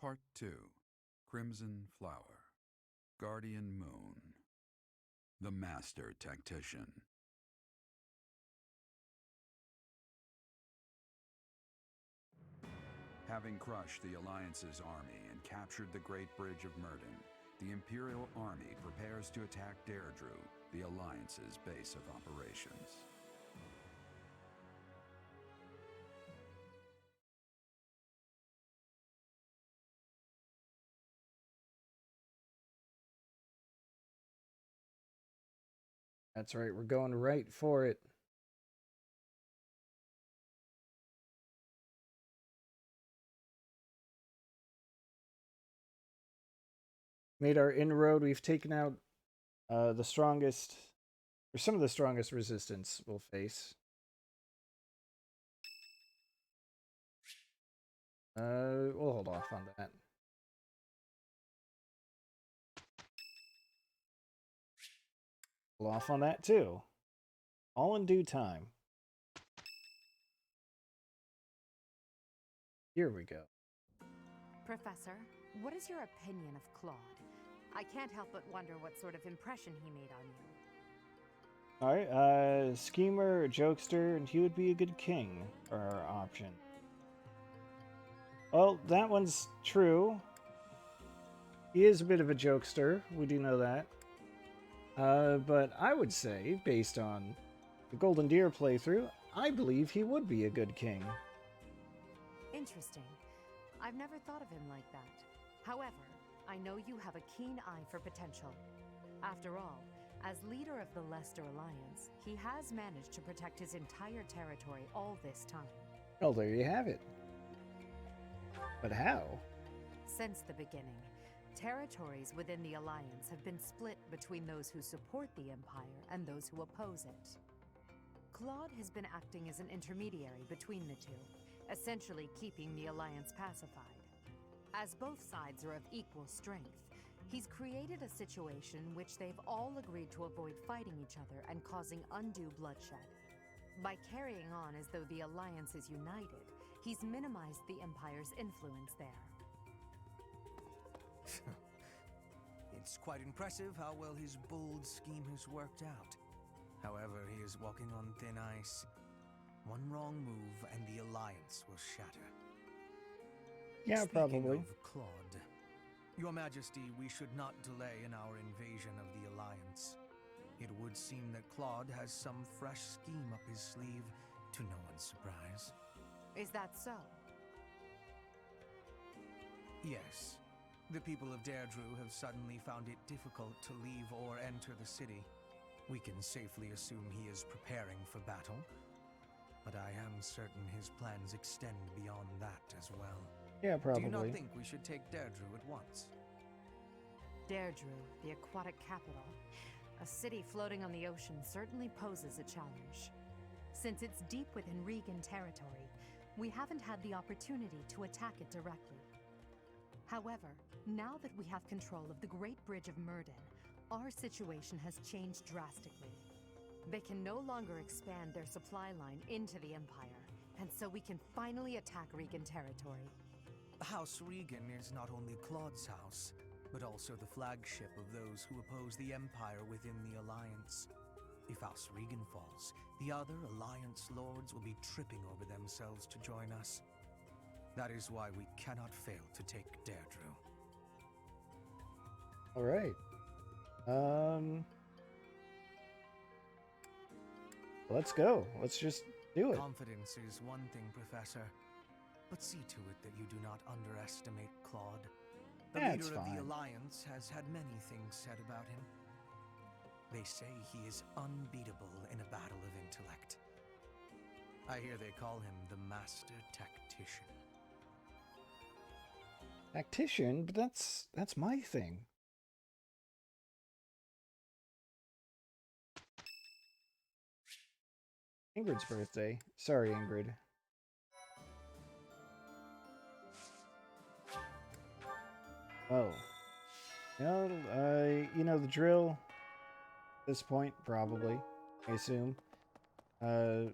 Part 2. Crimson Flower. Guardian Moon. The Master Tactician. Having crushed the Alliance's army and captured the Great Bridge of Myrddin, the Imperial Army prepares to attack Derdriu, the Alliance's base of operations. That's right, we're going right for it. Made our inroad. We've taken out the strongest, or some of the strongest resistance we'll face. We'll hold off on that. Hold off on that too. All in due time. Here we go. Professor, what is your opinion of Claude? I can't help but wonder what sort of impression he made on you. Alright, schemer, jokester, and he would be a good king are our option. Well, that one's true. He is a bit of a jokester, we do know that. But I would say, based on the Golden Deer playthrough, I believe he would be a good king. Interesting. I've never thought of him like that. However, I know you have a keen eye for potential. After all, as leader of the Leicester Alliance, he has managed to protect his entire territory all this time. Well, there you have it. But how? Since the beginning, territories within the Alliance have been split between those who support the Empire and those who oppose it. Claude has been acting as an intermediary between the two, essentially keeping the Alliance pacified. As both sides are of equal strength, he's created a situation which they've all agreed to avoid fighting each other and causing undue bloodshed. By carrying on as though the Alliance is united, he's minimized the Empire's influence there. It's quite impressive how well his bold scheme has worked out. However, he is walking on thin ice. One wrong move and the Alliance will shatter. Yeah, Speaking probably. of Claude, Your Majesty, we should not delay in our invasion of the Alliance. It would seem that Claude has some fresh scheme up his sleeve, to no one's surprise. Is that so? Yes. The people of Derdriu have suddenly found it difficult to leave or enter the city. We can safely assume he is preparing for battle, but I am certain his plans extend beyond that as well. Yeah, probably. Do you not think we should take Derdriu at once? Derdriu, the aquatic capital. A city floating on the ocean certainly poses a challenge. Since it's deep within Regan territory, we haven't had the opportunity to attack it directly. However, now that we have control of the Great Bridge of Myrddin, our situation has changed drastically. They can no longer expand their supply line into the Empire, and so we can finally attack Regan territory. House Regan is not only Claude's house, but also the flagship of those who oppose the Empire within the Alliance. If House Regan falls, the other Alliance lords will be tripping over themselves to join us. That is why we cannot fail to take Derdriu. Alright. Let's go. Let's just do it. Confidence is one thing, Professor, but see to it that you do not underestimate Claude. The That's leader of fine. the Alliance has had many things said about him. They say he is unbeatable in a battle of intellect. I hear they call him the Master Tactician. Tactician? But that's my thing. Ingrid's birthday. Sorry, Ingrid. Oh. You know the drill. At this point, probably. I assume. Go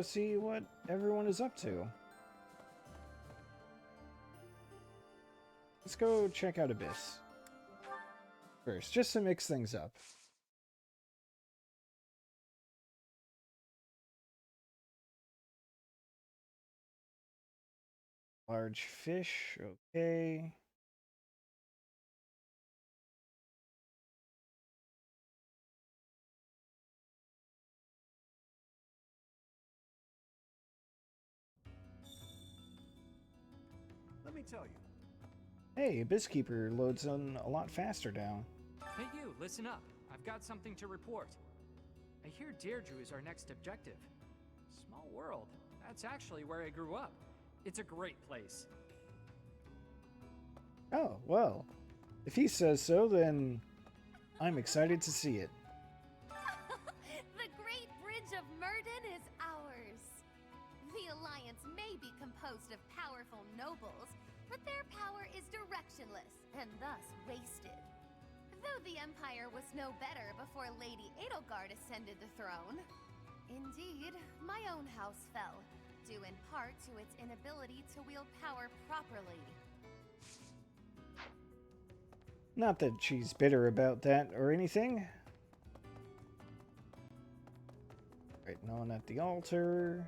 see what everyone is up to. let's go check out Abyss first, just to mix things up. Large fish, okay. Let me tell you. Hey, Abyss Keeper loads on a lot faster now. Hey you, listen up. I've got something to report. I hear Derdriu is our next objective. Small world. That's actually where I grew up. It's a great place. Oh, well. If he says so, then I'm excited to see it. The Great Bridge of Myrddin is ours. The Alliance may be composed of powerful nobles, but their power is directionless and thus wasted. Though the Empire was no better before Lady Edelgard ascended the throne. Indeed, my own house fell, due in part to its inability to wield power properly. Not that she's bitter about that or anything. Right, no one at the altar.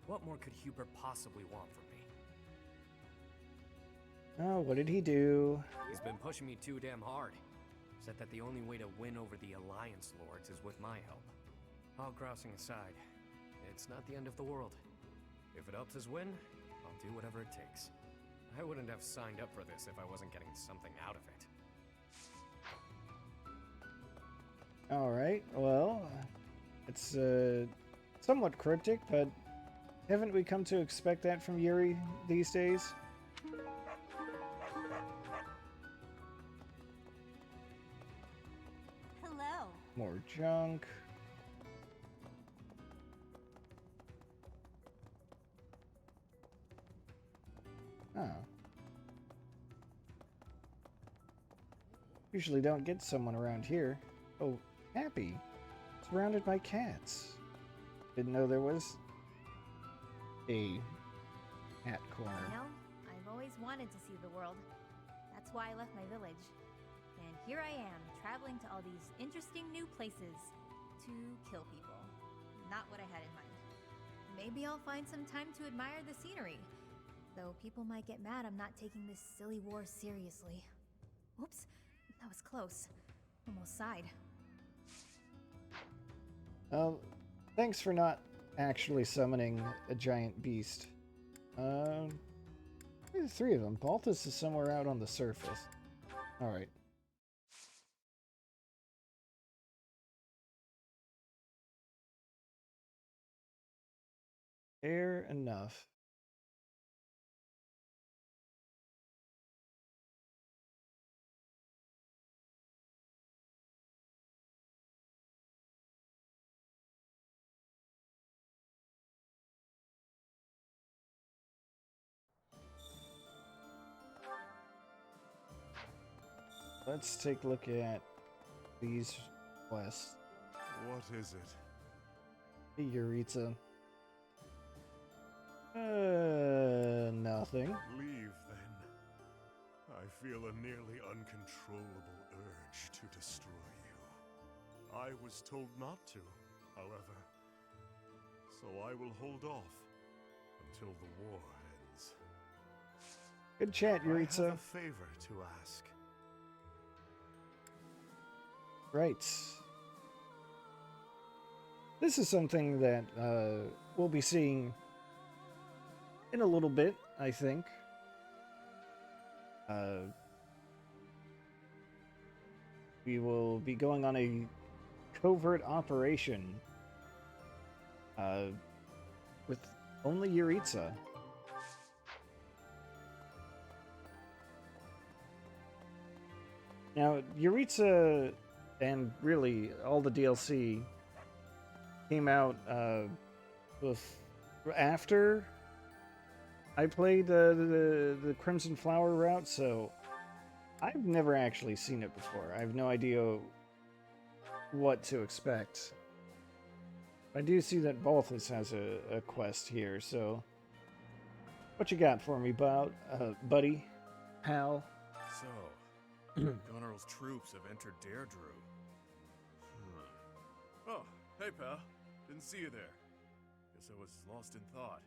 What more could Hubert possibly want from me? Oh, what did he do? He's been pushing me too damn hard. Said that the only way to win over the Alliance Lords is with my help. All grousing aside, it's not the end of the world. If it helps us win, I'll do whatever it takes. I wouldn't have signed up for this if I wasn't getting something out of it. Alright, well, it's somewhat cryptic, but haven't we come to expect that from Yuri these days? Hello. More junk. Oh. Usually don't get someone around here. Oh, Happy. Surrounded by cats. Didn't know there was a cat corner. You know, I've always wanted to see the world. That's why I left my village. And here I am, traveling to all these interesting new places to kill people. Not what I had in mind. Maybe I'll find some time to admire the scenery. Though people might get mad I'm not taking this silly war seriously. Whoops, that was close. Almost sighed. Thanks for not actually summoning a giant beast. There's three of them. Balthus is somewhere out on the surface. Alright. Fair enough. Let's take a look at these quests. What is it? Hey, Yuritsa. Nothing. Leave, then. I feel a nearly uncontrollable urge to destroy you. I was told not to, however. So I will hold off until the war ends. Good chat, I have Yuritsa. a favor to ask. Right. This is something that we'll be seeing in a little bit, I think. We will be going on a covert operation with only Yuritsa. Now, Yuritsa and really all the DLC came out after I played the Crimson Flower route, so I've never actually seen it before. I have no idea what to expect. I do see that Balthus has a quest here, so... What you got for me, buddy? Pal? So, Gunneral's troops have entered Derdriu. Oh, hey pal. Didn't see you there. Guess I was lost in thought.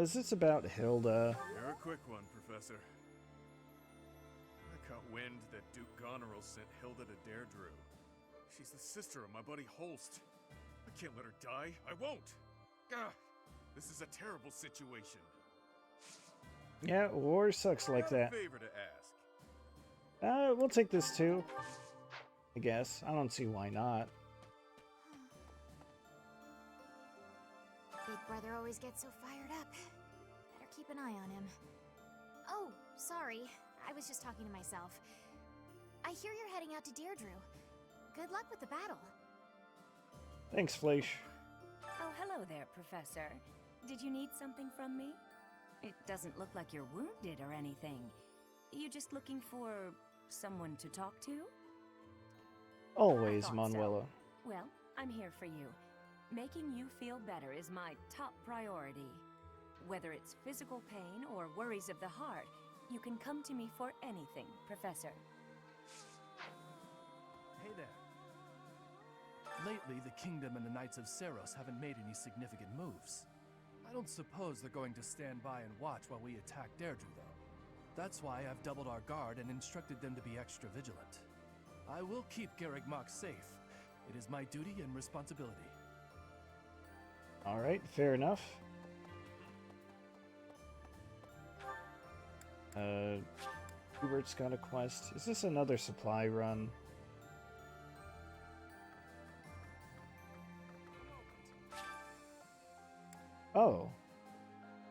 Is this about Hilda? You're a quick one, Professor. I caught wind that Duke Goneril sent Hilda to Derdriu. She's the sister of my buddy Holst. I can't let her die. I won't! Gah! This is a terrible situation. Yeah, war sucks like that. Favor to ask. We'll take this too. I guess. I don't see why not. Big brother always gets so fired up. Better keep an eye on him. Oh, sorry. I was just talking to myself. I hear you're heading out to Derdriu. Good luck with the battle. Thanks, Fleisch. Oh, hello there, Professor. Did you need something from me? It doesn't look like you're wounded or anything. You just looking for someone to talk to? Always, I thought Manuela. so. Well, I'm here for you. Making you feel better is my top priority. Whether it's physical pain or worries of the heart, you can come to me for anything, Professor. Hey there. Lately, the Kingdom and the Knights of Seros haven't made any significant moves. I don't suppose they're going to stand by and watch while we attack Derdriu, though. That's why I've doubled our guard and instructed them to be extra vigilant. I will keep Garreg Mach safe. It is my duty and responsibility. Alright, fair enough. Hubert's got a quest. Is this another supply run? Oh.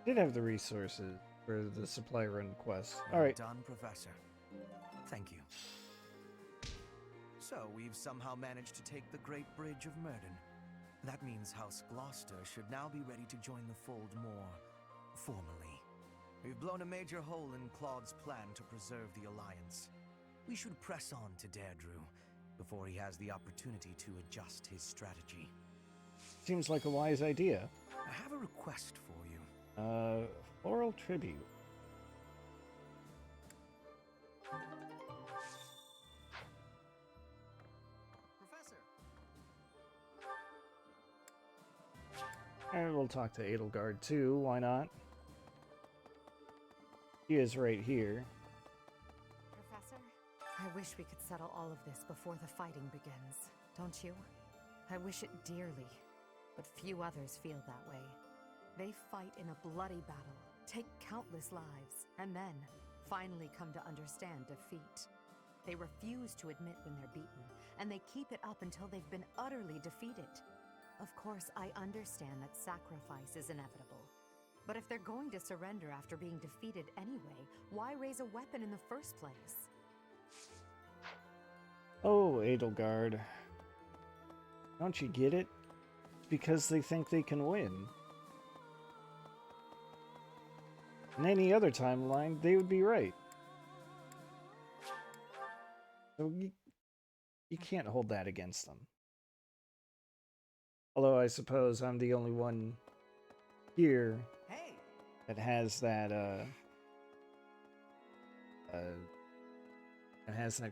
Did have the resources for the supply run quest. Alright. Done, Professor. Thank you. So, we've somehow managed to take the Great Bridge of Myrddin. That means House Gloucester should now be ready to join the fold more formally. We've blown a major hole in Claude's plan to preserve the Alliance. We should press on to Derdriu before he has the opportunity to adjust his strategy. Seems like a wise idea. I have a request for you. Floral tribute. Professor! And we'll talk to Edelgard too, why not? He is right here. Professor, I wish we could settle all of this before the fighting begins, don't you? I wish it dearly, but few others feel that way. They fight in a bloody battle, take countless lives, and then finally come to understand defeat. They refuse to admit when they're beaten, and they keep it up until they've been utterly defeated. Of course, I understand that sacrifice is inevitable. But if they're going to surrender after being defeated anyway, why raise a weapon in the first place? Oh, Edelgard. Don't you get it? It's because they think they can win. In any other timeline, they would be right. So you can't hold that against them. Although I suppose I'm the only one here that has that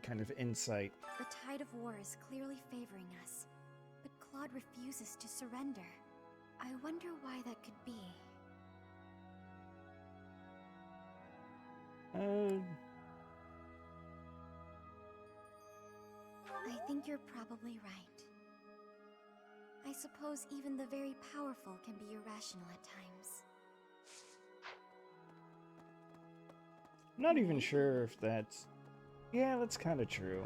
kind of insight. The tide of war is clearly favoring us, but Claude refuses to surrender. I wonder why that could be. I think you're probably right. I suppose even the very powerful can be irrational at times. I'm not even sure if that's... Yeah, that's kind of true.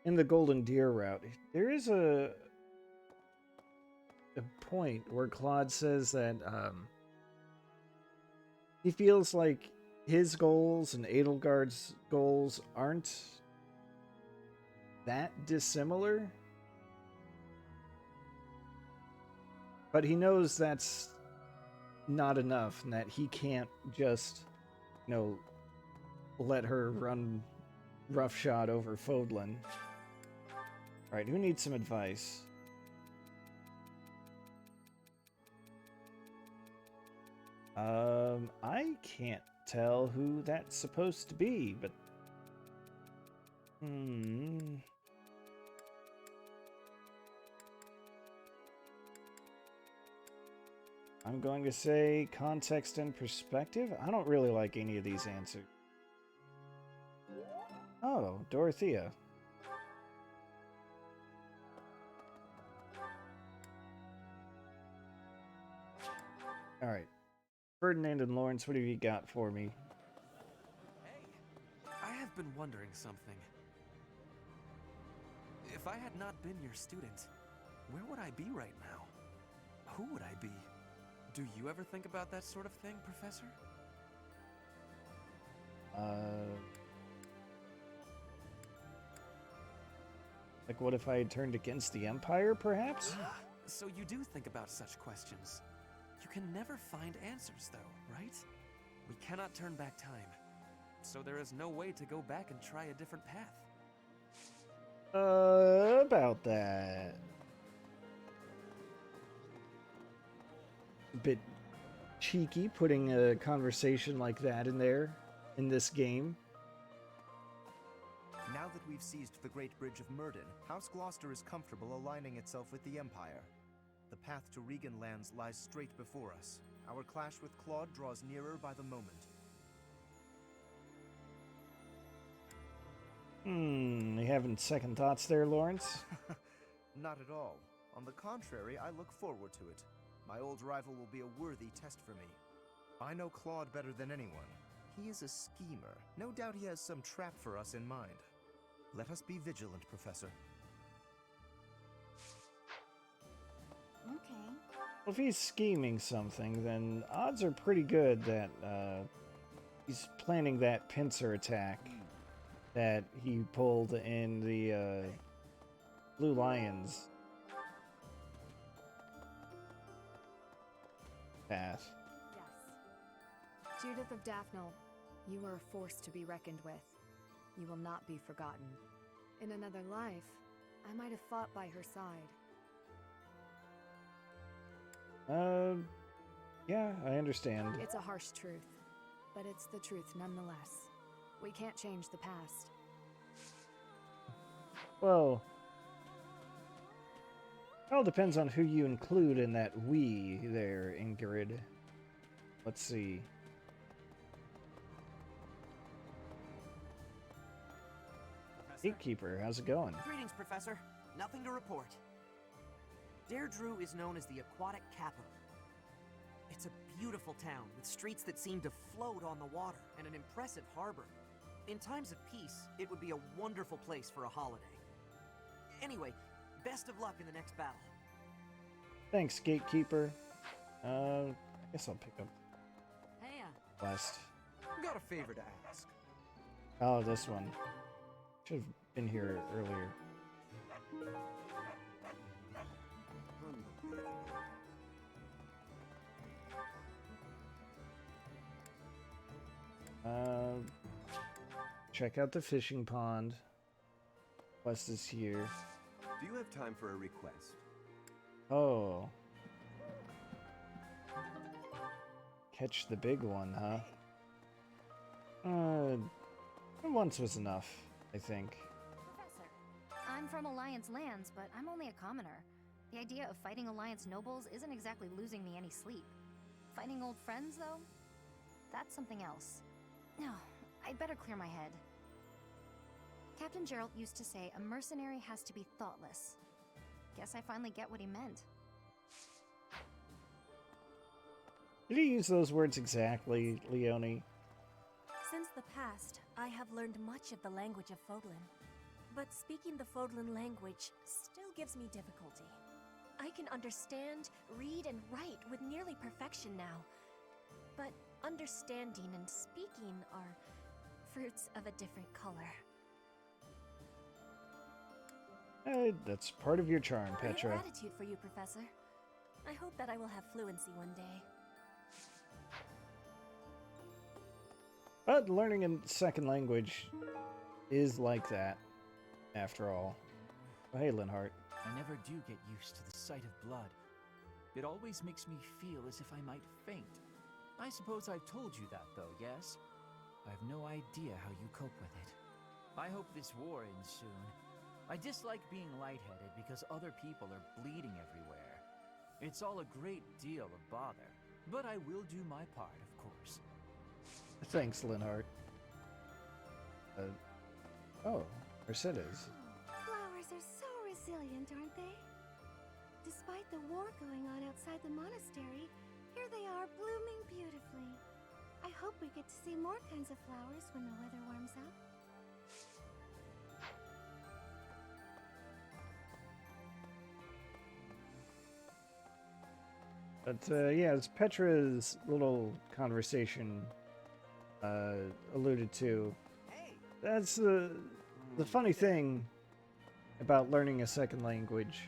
In the Golden Deer route, there is a point where Claude says that he feels like his goals and Edelgard's goals aren't that dissimilar. But he knows that's not enough and that he can't just, let her run roughshod over Fodlan. Alright, who needs some advice? I can't tell who that's supposed to be, but... I'm going to say context and perspective. I don't really like any of these answers. Oh, Dorothea. Alright. Ferdinand and Lawrence, what have you got for me? Hey, I have been wondering something. If I had not been your student, where would I be right now? Who would I be? Do you ever think about that sort of thing, Professor? Like what if I had turned against the Empire, perhaps? So you do think about such questions. You can never find answers, though, right? We cannot turn back time. So there is no way to go back and try a different path. About that. A bit cheeky putting a conversation like that in there, in this game. Now that we've seized the Great Bridge of Myrddin, House Gloucester is comfortable aligning itself with the Empire. The path to Regan lands lies straight before us. Our clash with Claude draws nearer by the moment. You having second thoughts there, Lawrence? Not at all. On the contrary, I look forward to it. My old rival will be a worthy test for me. I know Claude better than anyone. He is a schemer. No doubt he has some trap for us in mind. Let us be vigilant, Professor. Okay. Well, if he's scheming something, then odds are pretty good that he's planning that pincer attack that he pulled in the Blue Lions path. Yes. Judith of Daphnel, you are a force to be reckoned with. You will not be forgotten. In another life, I might have fought by her side. Yeah, I understand. It's a harsh truth, but it's the truth nonetheless. We can't change the past. Well, it all depends on who you include in that we there, Ingrid. Let's see. Gatekeeper, how's it going? Greetings, Professor. Nothing to report. Derdriu is known as the aquatic capital. It's a beautiful town with streets that seem to float on the water and an impressive harbor. In times of peace, it would be a wonderful place for a holiday. Anyway, best of luck in the next battle. Thanks, Gatekeeper. I guess I'll pick up Hey, West. Got a favor to ask. Oh, this one. Should have been here earlier. Check out the fishing pond. West is here. Do you have time for a request? Oh. Catch the big one, huh? Once was enough, I think. Professor, I'm from Alliance lands, but I'm only a commoner. The idea of fighting Alliance nobles isn't exactly losing me any sleep. Finding old friends, though? That's something else. No, I'd better clear my head. Captain Gerald used to say a mercenary has to be thoughtless. Guess I finally get what he meant. Did he use those words exactly, Leonie? Since the past, I have learned much of the language of Fodlan. But speaking the Fodlan language still gives me difficulty. I can understand, read, and write with nearly perfection now. But understanding and speaking are fruits of a different color. That's part of your charm, Petra. I have gratitude for you, Professor. I hope that I will have fluency one day. But learning a second language is like that, after all. Oh, hey, Linhart. I never do get used to the sight of blood. It always makes me feel as if I might faint. I suppose I've told you that, though, yes? I have no idea how you cope with it. I hope this war ends soon. I dislike being lightheaded because other people are bleeding everywhere. It's all a great deal of bother, but I will do my part, of course. Thanks, Linhart. Oh, Mercedes. Flowers are so resilient, aren't they? Despite the war going on outside the monastery, here they are blooming beautifully. I hope we get to see more kinds of flowers when the weather warms up. But yeah, as Petra's little conversation alluded to, that's the funny thing about learning a second language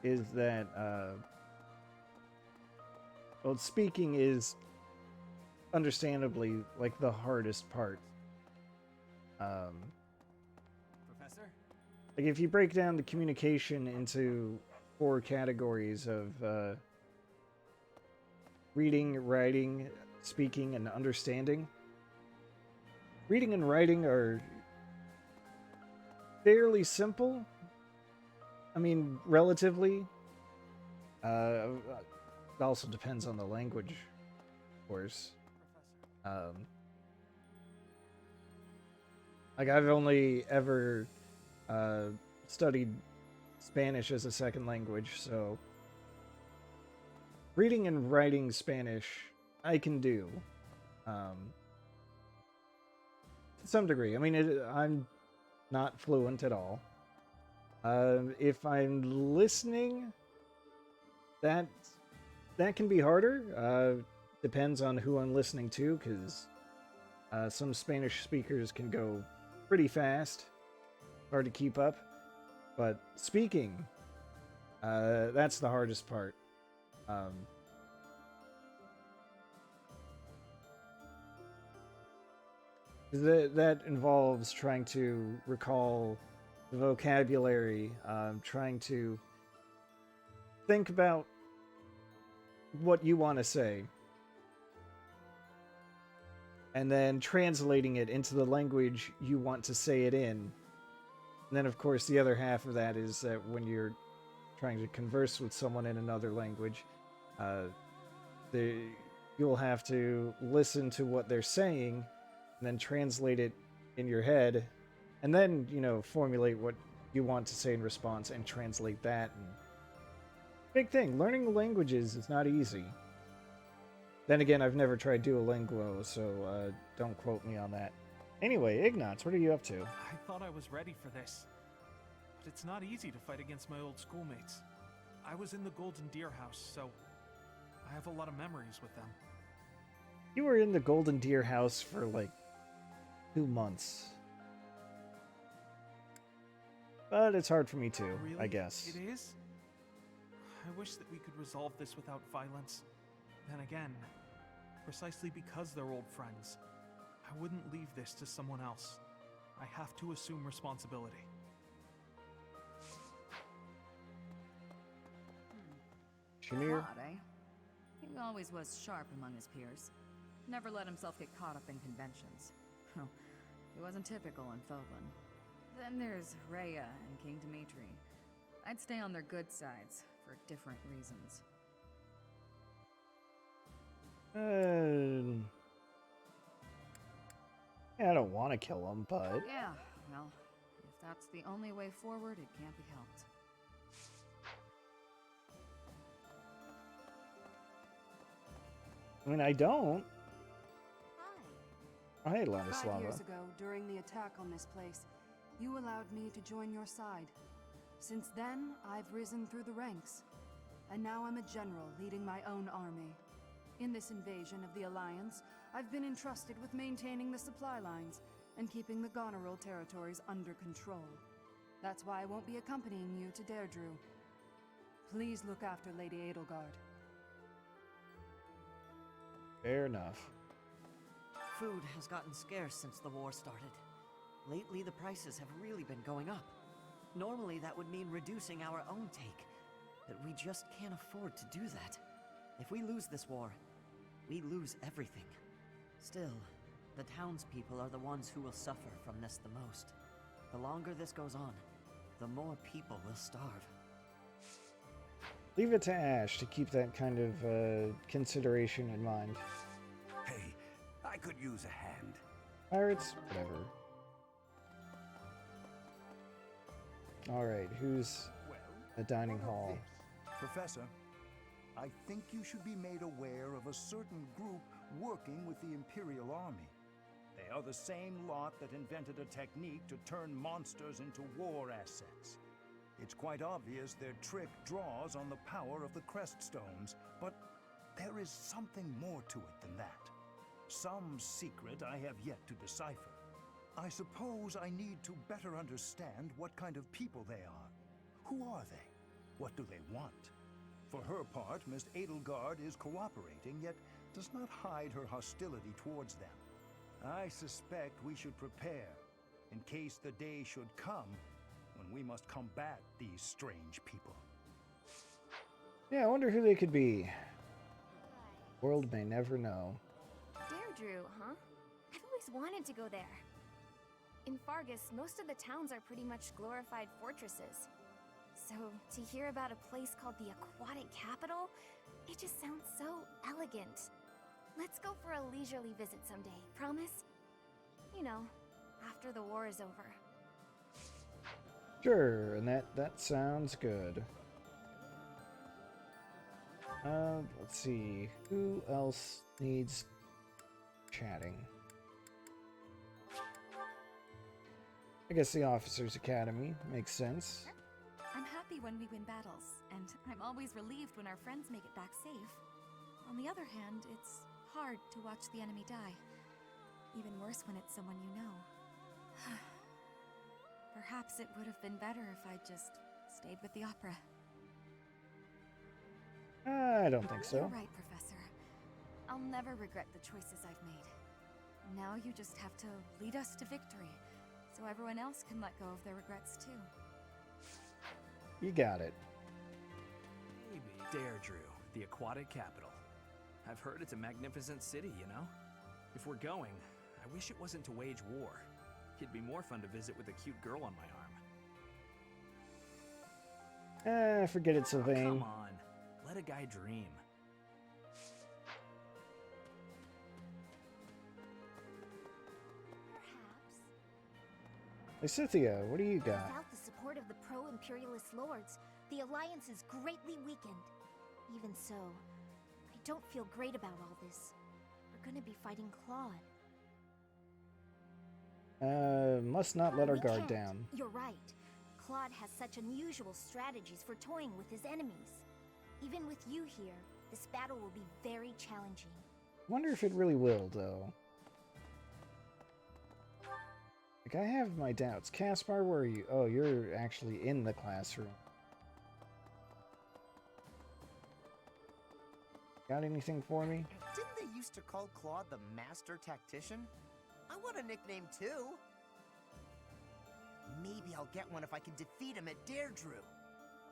is that well, speaking is understandably like the hardest part. Professor? Like if you break down the communication into 4 categories of reading, writing, speaking, and understanding. Reading and writing are fairly simple. I mean, relatively. It also depends on the language, of course. Like, I've only ever studied Spanish as a second language, so reading and writing Spanish, I can do. To some degree. I mean, I'm not fluent at all. If I'm listening, that can be harder. Depends on who I'm listening to, because some Spanish speakers can go pretty fast. Hard to keep up. But speaking, that's the hardest part. That involves trying to recall the vocabulary, trying to think about what you want to say, and then translating it into the language you want to say it in. And then, of course, the other half of that is that when you're trying to converse with someone in another language, you'll have to listen to what they're saying and then translate it in your head, and then, you know, formulate what you want to say in response and translate that. And big thing, learning languages is not easy. Then again, I've never tried Duolingo, so don't quote me on that. Anyway, Ignatz, what are you up to? I thought I was ready for this, but it's not easy to fight against my old schoolmates. I was in the Golden Deer House, so I have a lot of memories with them. You were in the Golden Deer House for like 2 months. But it's hard for me too, really? I guess. It is? I wish that we could resolve this without violence. Then again, precisely because they're old friends, I wouldn't leave this to someone else. I have to assume responsibility. Shamir? Claude, eh? He always was sharp among his peers. Never let himself get caught up in conventions. He wasn't typical in Thoban. Then there's Rhea and King Dimitri. I'd stay on their good sides, for different reasons. Yeah, I don't want to kill him, but... Yeah, well, if that's the only way forward, it can't be helped. I mean, I don't. Oh, hey, 5 Ladislava. years ago, during the attack on this place, you allowed me to join your side. Since then, I've risen through the ranks. And now I'm a general leading my own army. In this invasion of the Alliance, I've been entrusted with maintaining the supply lines and keeping the Goneril territories under control. That's why I won't be accompanying you to Derdriu. Please look after Lady Edelgard. Fair enough. Food has gotten scarce since the war started. Lately, the prices have really been going up. Normally, that would mean reducing our own take, but we just can't afford to do that. If we lose this war, we lose everything. Still, the townspeople are the ones who will suffer from this the most. The longer this goes on, the more people will starve. Leave it to Ash to keep that kind of consideration in mind. Hey, I could use a hand. Pirates, whatever. Alright, who's the dining hall? Professor, I think you should be made aware of a certain group working with the Imperial Army. They are the same lot that invented a technique to turn monsters into war assets. It's quite obvious their trick draws on the power of the Creststones, but there is something more to it than that. Some secret I have yet to decipher. I suppose I need to better understand what kind of people they are. Who are they? What do they want? For her part, Miss Edelgard is cooperating, yet does not hide her hostility towards them. I suspect we should prepare, in case the day should come when we must combat these strange people. Yeah, I wonder who they could be. World may never know. Derdriu, huh? I've always wanted to go there. In Fargus, most of the towns are pretty much glorified fortresses. So, to hear about a place called the Aquatic Capital, it just sounds so elegant. Let's go for a leisurely visit someday, promise? You know, after the war is over. Sure, and that sounds good. Let's see. Who else needs chatting? I guess the Officers' Academy makes sense. I'm happy when we win battles, and I'm always relieved when our friends make it back safe. On the other hand, it's hard to watch the enemy die. Even worse when it's someone you know. Perhaps it would have been better if I'd just stayed with the opera. I don't think so. You're right, Professor. I'll never regret the choices I've made. Now you just have to lead us to victory, so everyone else can let go of their regrets too. You got it. Maybe. Derdriu, the aquatic capital. I've heard it's a magnificent city, you know? If we're going, I wish it wasn't to wage war. It'd be more fun to visit with a cute girl on my arm. Forget it, Sylvain. Oh, come on. Let a guy dream. Hey, Scythia, what do you got? Without the support of the pro-imperialist lords, the alliance is greatly weakened. Even so, I don't feel great about all this. We're gonna be fighting Claude. Must not let our We guard can't. down. You're right. Claude has such unusual strategies for toying with his enemies. Even with you here, this battle will be very challenging. Wonder if it really will, though. Like, I have my doubts. Caspar, where are you? Oh, you're actually in the classroom. Got anything for me? Didn't they used to call Claude the Master Tactician? I want a nickname too. Maybe I'll get one if I can defeat him at Derdriu.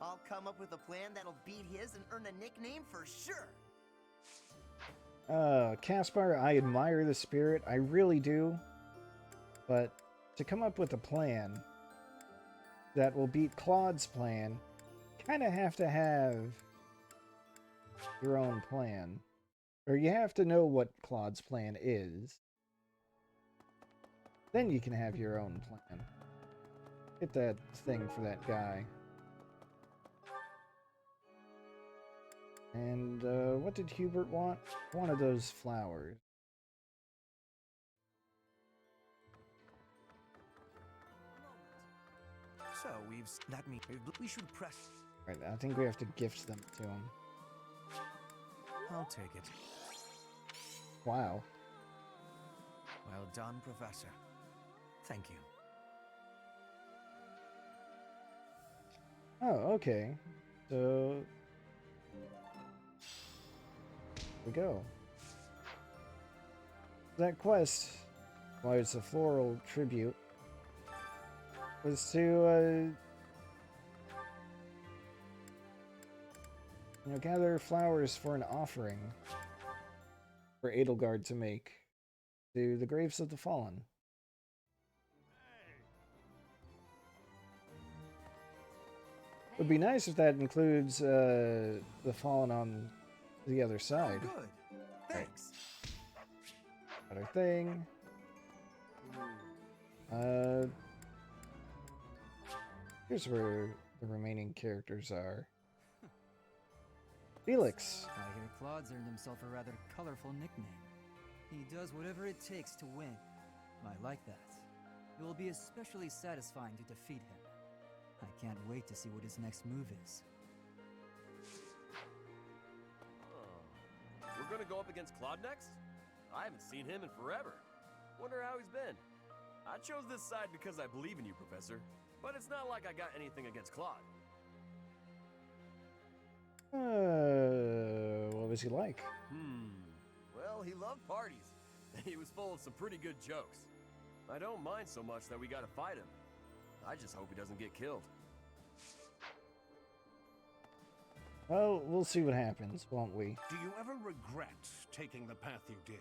I'll come up with a plan that'll beat his and earn a nickname for sure. Caspar, I admire the spirit. I really do. But to come up with a plan that will beat Claude's plan, you kind of have to have your own plan. Or you have to know what Claude's plan is. Then you can have your own plan. Get that thing for that guy. And what did Hubert want? One of those flowers. So that means we should press. Right, I think we have to gift them to him. I'll take it. Wow. Well done, Professor. Thank you. Oh, okay. So we go. That quest, well, it's a floral tribute. was to gather flowers for an offering for Edelgard to make to the graves of the fallen. It would be nice if that includes the fallen on the other side. Good. Thanks. Other thing. Here's where the remaining characters are. Felix. I hear Claude's earned himself a rather colorful nickname. He does whatever it takes to win. I like that. It will be especially satisfying to defeat him. I can't wait to see what his next move is. We're gonna go up against Claude next? I haven't seen him in forever. Wonder how he's been. I chose this side because I believe in you, Professor. But it's not like I got anything against Claude. What was he like? Well, he loved parties. He was full of some pretty good jokes. I don't mind so much that we gotta fight him. I just hope he doesn't get killed. Well, we'll see what happens, won't we? Do you ever regret taking the path you did?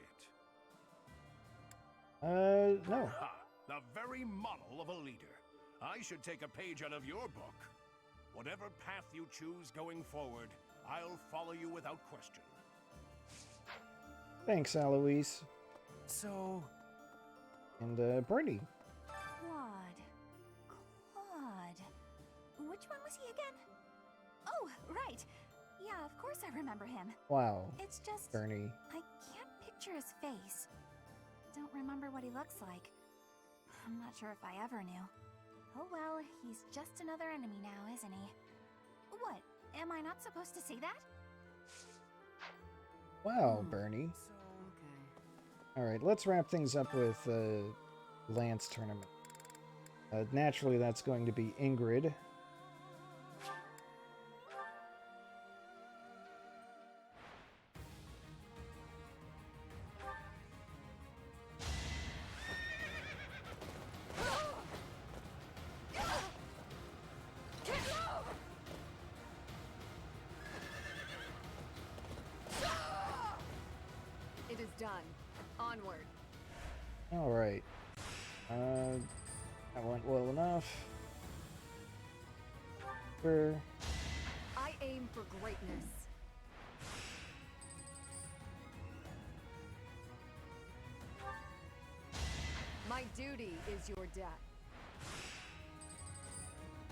No. Ha! The very model of a leader. I should take a page out of your book. Whatever path you choose going forward, I'll follow you without question. Thanks, Aloise. So... And, Bernie. Claude. Which one was he again? Oh, right. Yeah, of course I remember him. Wow. It's just... Bernie. I can't picture his face. Don't remember what he looks like. I'm not sure if I ever knew. Oh well, he's just another enemy now, isn't he? What? Am I not supposed to say that? Wow, Bernie. Alright, let's wrap things up with Lance tournament. Naturally, that's going to be Ingrid. It is done. Onward. Alright. That went well enough. I aim for greatness. My duty is your death.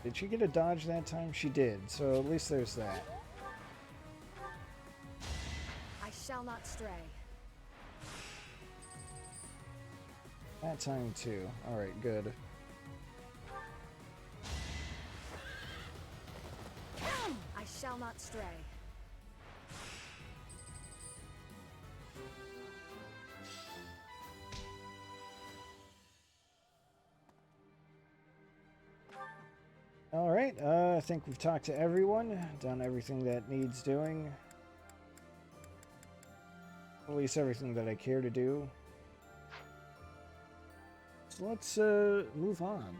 Did she get a dodge that time? She did, so at least there's that. I shall not stray. That time too. Alright, good. I shall not stray. Alright, I think we've talked to everyone, done everything that needs doing. At least everything that I care to do. So let's move on.